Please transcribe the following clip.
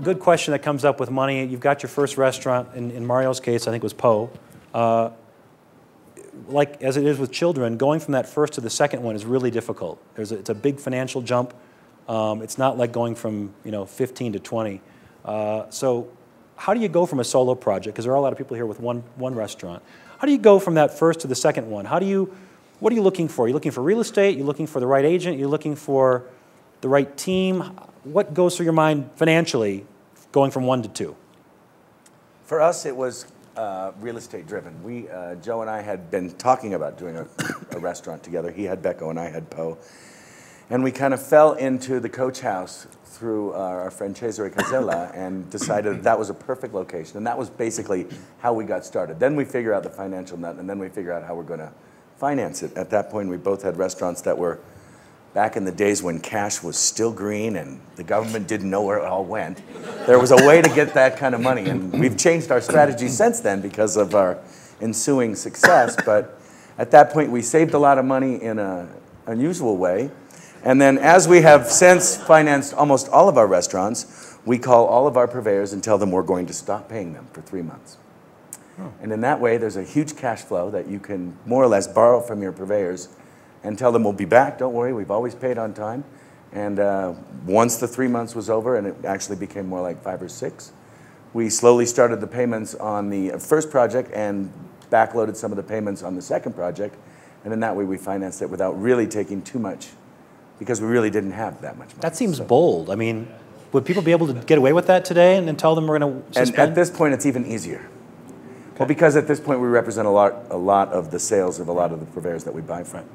a good question that comes up with money. You've got your first restaurant. In Mario's case, I think it was Poe. Like as it is with children, going from that first to the second one is really difficult. It's a big financial jump. It's not like going from 15 to 20. So how do you go from a solo project? Because there are a lot of people here with one restaurant. How do you go from that first to the second one? What are you looking for? Are you looking for real estate? Are you looking for the right agent? Are you looking for the right team? What goes through your mind financially going from one to two? For us, it was real estate driven. Joe and I had been talking about doing a restaurant together. He had Becco and I had Poe. And we kind of fell into the Coach House through our friend Cesare Casella and decided that was a perfect location. And that was basically how we got started. Then we figure out the financial nut, and then we figure out how we're going to finance it. At that point, we both had restaurants that were back in the days when cash was still green and the government didn't know where it all went. There was a way to get that kind of money. And we've changed our strategy since then because of our ensuing success. But at that point, we saved a lot of money in an unusual way. And then as we have since financed almost all of our restaurants, we call all of our purveyors and tell them we're going to stop paying them for 3 months. Oh. And in that way, there's a huge cash flow that you can more or less borrow from your purveyors and tell them we'll be back, don't worry, we've always paid on time. And once the 3 months was over, and it actually became more like 5 or 6, we slowly started the payments on the first project and backloaded some of the payments on the second project. And in that way, we financed it without really taking too much, because we really didn't have that much money. That seems bold. I mean, would people be able to get away with that today and then tell them we're going to suspend? And at this point, it's even easier. Okay. Well, because at this point, we represent a lot of the sales of a lot of the purveyors that we buy from.